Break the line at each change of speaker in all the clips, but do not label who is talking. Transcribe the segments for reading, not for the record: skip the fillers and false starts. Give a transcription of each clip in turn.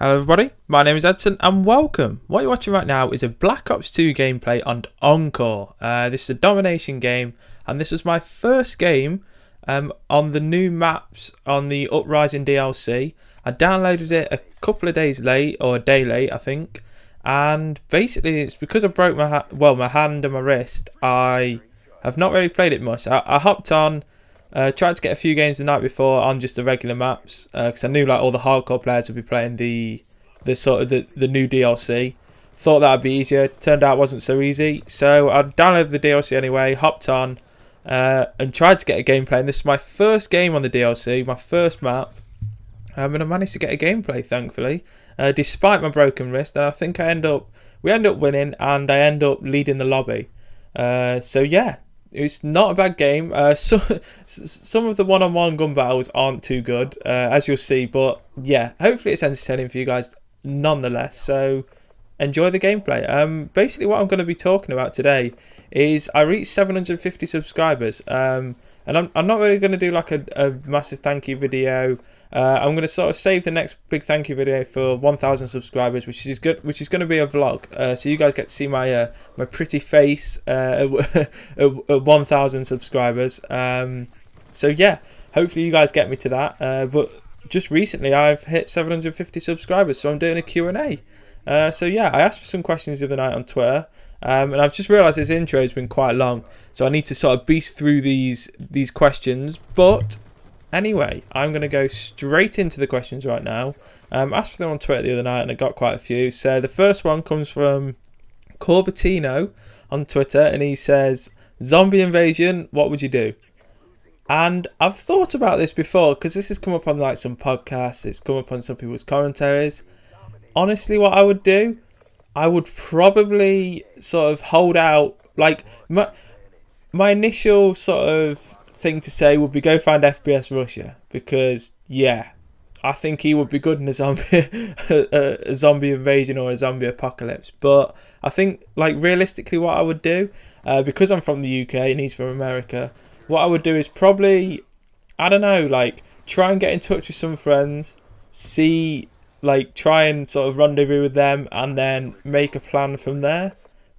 Hello everybody, my name is Edson and welcome. What you're watching right now is a Black Ops 2 gameplay on Encore. This is a domination game and this was my first game on the new maps on the Uprising DLC. I downloaded it a couple of days late, or a day late I think, and basically it's because I broke my hand and my wrist. I have not really played it much. I hopped on, tried to get a few games the night before on just the regular maps because I knew like all the hardcore players would be playing the new DLC. Thought that would be easier. Turned out it wasn't so easy. So I downloaded the DLC anyway, hopped on and tried to get a gameplay. And this is my first game on the DLC, my first map. And I managed to get a gameplay thankfully, despite my broken wrist. And I think we end up winning, and I end up leading the lobby. So yeah. It's not a bad game. Some of the one-on-one gun battles aren't too good, as you'll see. But yeah, hopefully it's entertaining for you guys nonetheless. So enjoy the gameplay. Basically what I'm going to be talking about today is I reached 750 subscribers. And I'm not really going to do like a massive thank you video. I'm going to sort of save the next big thank you video for 1,000 subscribers, which is good. Which is going to be a vlog, so you guys get to see my my pretty face at 1,000 subscribers. So yeah, hopefully you guys get me to that. But just recently I've hit 750 subscribers, so I'm doing a Q&A. So yeah, I asked for some questions the other night on Twitter, and I've just realised this intro has been quite long, so I need to sort of beast through these questions, but. Anyway, I'm going to go straight into the questions right now. I asked for them on Twitter the other night and I got quite a few. So the first one comes from Corbatino on Twitter, and he says, zombie invasion, what would you do? And I've thought about this before because this has come up on like some podcasts, it's come up on some people's commentaries. Honestly, what I would do, I would probably sort of hold out. Like my initial sort of thing to say would be go find FPS Russia, because yeah, I think he would be good in a zombie invasion or a zombie apocalypse. But I think like realistically what I would do, because I'm from the UK and he's from America, what I would do is probably, I don't know, like try and get in touch with some friends, see, like try and sort of rendezvous with them and then make a plan from there.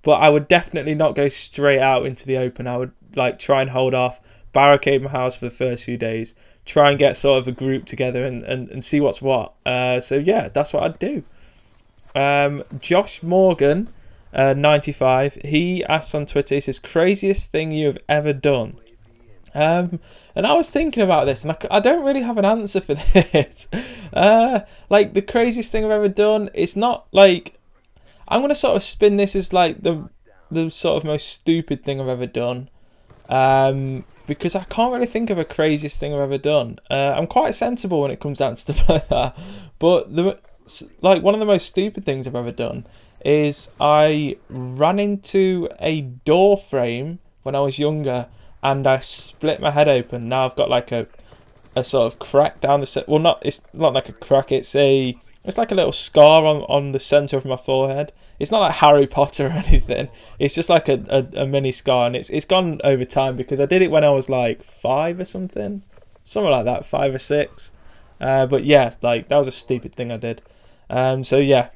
But I would definitely not go straight out into the open. I would like try and hold off, barricade my house for the first few days, try and get sort of a group together and see what's what. So yeah, that's what I'd do. Josh Morgan 95, he asks on Twitter, he says, craziest thing you have ever done? And I was thinking about this and I don't really have an answer for this. Like the craziest thing I've ever done, it's not like, I'm going to sort of spin this as like the sort of most stupid thing I've ever done. Because I can't really think of a craziest thing I've ever done. I'm quite sensible when it comes down to stuff like that. But like one of the most stupid things I've ever done is I ran into a door frame when I was younger and I split my head open. Now I've got like a sort of crack down the well, it's not like a crack. It's like a little scar on the centre of my forehead. It's not like Harry Potter or anything. It's just like a mini scar, and it's gone over time because I did it when I was like 5 or something like that, 5 or 6. But yeah, like that was a stupid thing I did. So yeah,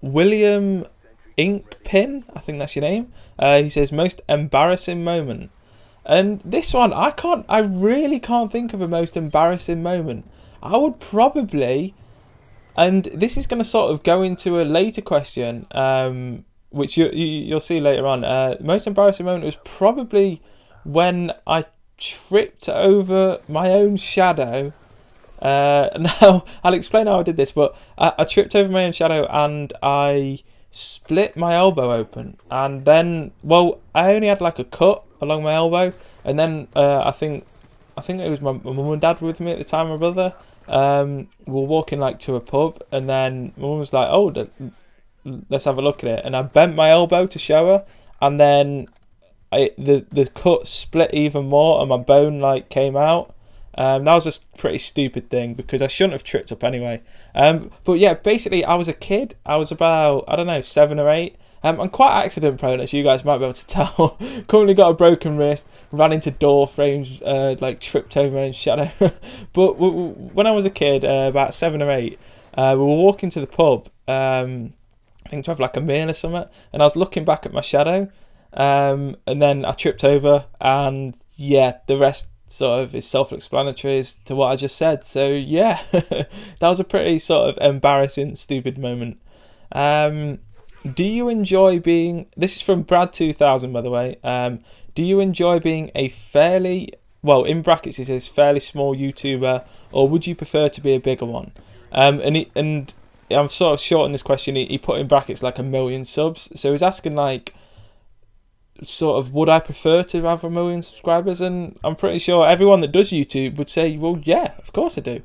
William Inkpin, I think that's your name. He says most embarrassing moment, and this one I really can't think of a most embarrassing moment. I would probably. And this is going to sort of go into a later question, which you'll see later on. Most embarrassing moment was probably when I tripped over my own shadow. Now, I'll explain how I did this, but I tripped over my own shadow and I split my elbow open. And then, well, I only had like a cut along my elbow. And then I think it was my mum and dad were with me at the time, my brother. We were walking like to a pub, and then my mum was like, oh, let's have a look at it, and I bent my elbow to show her, and then the cut split even more and my bone like came out. That was a pretty stupid thing because I shouldn't have tripped up anyway. But yeah, basically I was a kid. I was about, I don't know, 7 or 8. I'm quite accident prone, as you guys might be able to tell. Currently got a broken wrist, ran into door frames, like tripped over my own shadow. But when I was a kid, about 7 or 8, We were walking to the pub, I think to have like a meal or something, and I was looking back at my shadow, and then I tripped over, and yeah, the rest sort of is self-explanatory as to what I just said. So yeah, that was a pretty sort of embarrassing, stupid moment. Do you enjoy being, this is from Brad2000 by the way, do you enjoy being a fairly, well in brackets it says fairly small YouTuber, or would you prefer to be a bigger one? And I'm sort of shortening this question, he put in brackets like 1 million subs, so he's asking like, sort of, would I prefer to have 1 million subscribers? And I'm pretty sure everyone that does YouTube would say, well yeah, of course I do.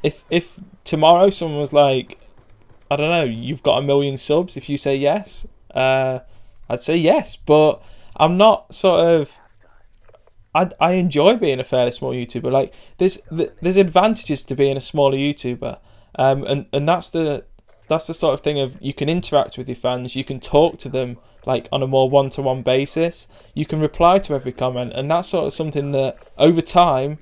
If tomorrow someone was like, I don't know, you've got 1 million subs, if you say yes, I'd say yes. But I'm not sort of, I enjoy being a fairly small YouTuber. Like there's advantages to being a smaller YouTuber, and that's the sort of thing of, you can interact with your fans, you can talk to them like on a more one-to-one basis, you can reply to every comment, and that's sort of something that over time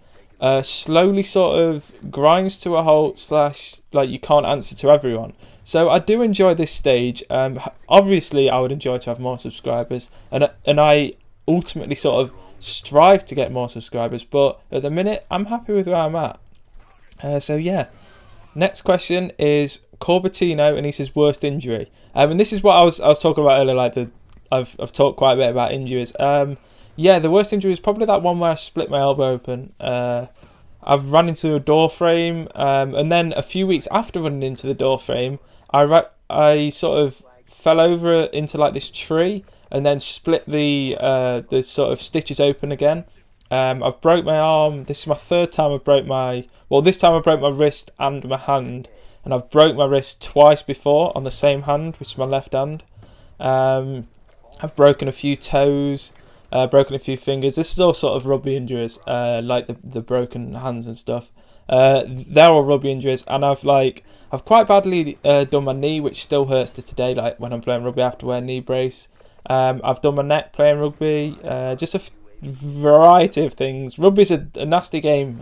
slowly sort of grinds to a halt, slash like you can't answer to everyone. So I do enjoy this stage. Obviously I would enjoy to have more subscribers, and I ultimately sort of strive to get more subscribers, but at the minute I'm happy with where I'm at. So yeah, next question is Corbatino, and he says worst injury. And this is what I was talking about earlier, like I've talked quite a bit about injuries. Yeah, the worst injury is probably that one where I split my elbow open. I've run into a door frame, and then a few weeks after running into the door frame, I sort of fell over into like this tree, and then split the sort of stitches open again. I've broke my arm. This is my 3rd time I've broke my, well, this time I broke my wrist and my hand, and I've broke my wrist twice before on the same hand, which is my left hand. I've broken a few toes, broken a few fingers. This is all sort of rugby injuries, like the broken hands and stuff. They're all rugby injuries, and I've quite badly done my knee, which still hurts to today. Like when I'm playing rugby, I have to wear a knee brace. I've done my neck playing rugby. Just a variety of things. Rugby's a nasty game.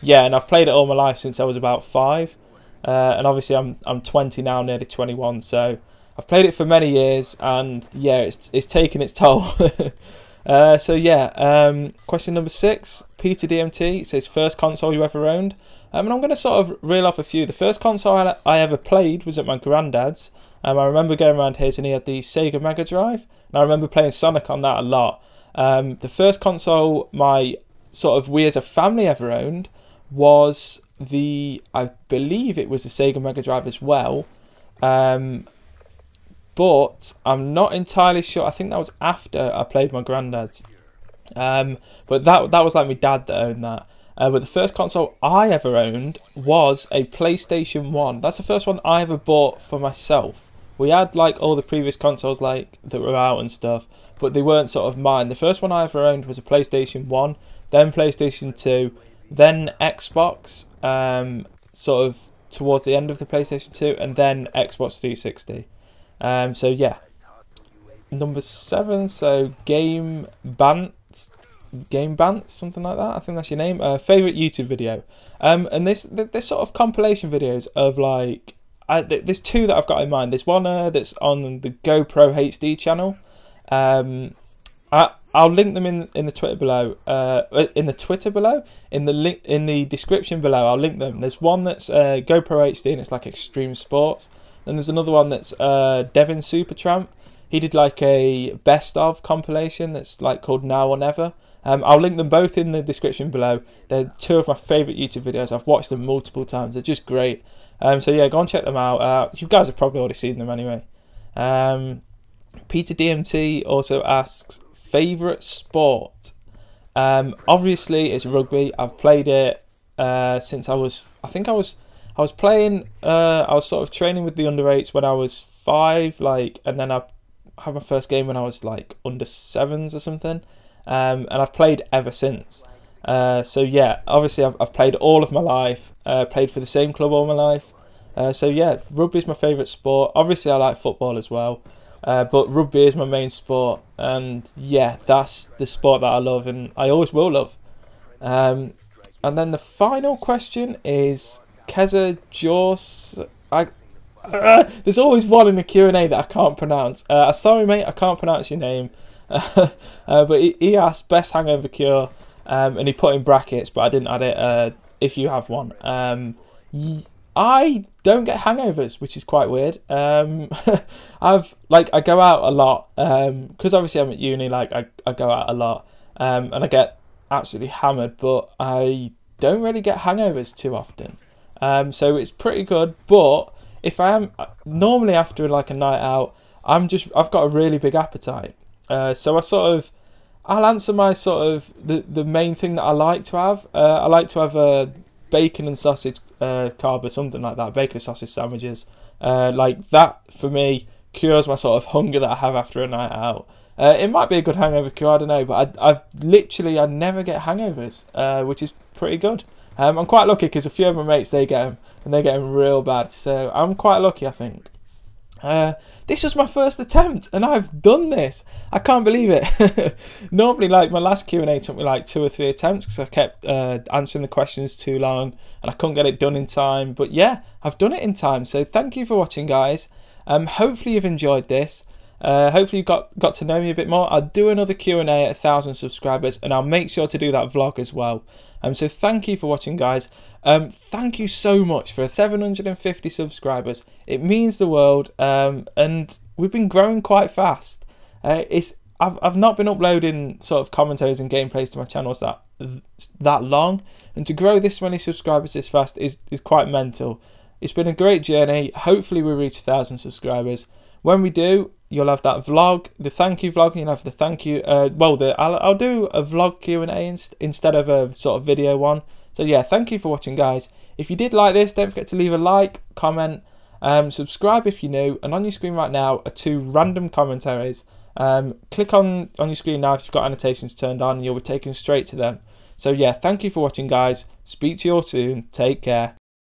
Yeah, and I've played it all my life since I was about 5. And obviously I'm 20 now, nearly 21. So I've played it for many years, and yeah, it's taken its toll. So yeah, question number 6, Peter DMT says first console you ever owned. And I'm going to sort of reel off a few. The first console I ever played was at my granddad's. I remember going around his, and he had the Sega Mega Drive, and I remember playing Sonic on that a lot. The first console we as a family ever owned was I believe it was the Sega Mega Drive as well. But I'm not entirely sure. I think that was after I played my granddad's. But that was like my dad that owned that. But the first console I ever owned was a PlayStation 1. That's the first one I ever bought for myself. We had like all the previous consoles like that were out and stuff, but they weren't sort of mine. The first one I ever owned was a PlayStation 1, then PlayStation 2, then Xbox, sort of towards the end of the PlayStation 2, and then Xbox 360. So yeah, number 7. So Game Bants, something like that. I think that's your name. Favorite YouTube video. And this sort of compilation videos of like, there's 2 that I've got in mind. There's one that's on the GoPro HD channel. I'll link them in the Twitter below. In the link in the description below, I'll link them. There's one that's GoPro HD, and it's like extreme sports. Then there's another one that's Devin Supertramp. He did like a best of compilation that's like called Now or Never. I'll link them both in the description below. They're 2 of my favourite YouTube videos. I've watched them multiple times. They're just great. So yeah, go and check them out. You guys have probably already seen them anyway. Peter DMT also asks, favourite sport? Obviously it's rugby. I've played it since I was playing, I was sort of training with the under-8s when I was 5, like, and then I had my first game when I was like under 7s or something, and I've played ever since. So yeah, obviously I've played all of my life, played for the same club all my life. So yeah, rugby is my favourite sport. Obviously I like football as well, but rugby is my main sport, and yeah, that's the sport that I love and I always will love. And then the final question is, Keza Jaws. There's always one in the Q&A that I can't pronounce. Sorry, mate, I can't pronounce your name. But he asked best hangover cure, and he put in brackets, but I didn't add it. If you have one, I don't get hangovers, which is quite weird. I go out a lot, because obviously I'm at uni. Like I go out a lot, and I get absolutely hammered, but I don't really get hangovers too often. So it's pretty good. But if I am normally after like a night out, I've got a really big appetite. So I'll answer my the main thing that I like to have. I like to have a bacon and sausage carb or something like that. Bacon and sausage sandwiches. Like that for me cures my sort of hunger that I have after a night out. It might be a good hangover cure, I don't know, but I never get hangovers, which is pretty good. I'm quite lucky because a few of my mates, they get them, and they get them real bad. So I'm quite lucky, I think. This was my first attempt, and I've done this. I can't believe it. Normally, like my last Q&A took me like 2 or 3 attempts because I kept answering the questions too long, and I couldn't get it done in time. But yeah, I've done it in time. So thank you for watching, guys. Hopefully you've enjoyed this. Hopefully you got to know me a bit more. I'll do another Q&A at 1,000 subscribers, and I'll make sure to do that vlog as well. So thank you for watching, guys. Thank you so much for 750 subscribers. It means the world, and we've been growing quite fast. I've not been uploading sort of commentaries and gameplays to my channels that long, and to grow this many subscribers this fast is quite mental. It's been a great journey. Hopefully we reach 1,000 subscribers. When we do, you'll have that vlog, the thank you vlog, and you'll have the thank you. I'll do a vlog Q&A instead of a sort of video one. So yeah, thank you for watching, guys. If you did like this, don't forget to leave a like, comment, subscribe if you're new. And on your screen right now are 2 random commentaries. Click on your screen now if you've got annotations turned on, and you'll be taken straight to them. So yeah, thank you for watching, guys. Speak to you all soon. Take care.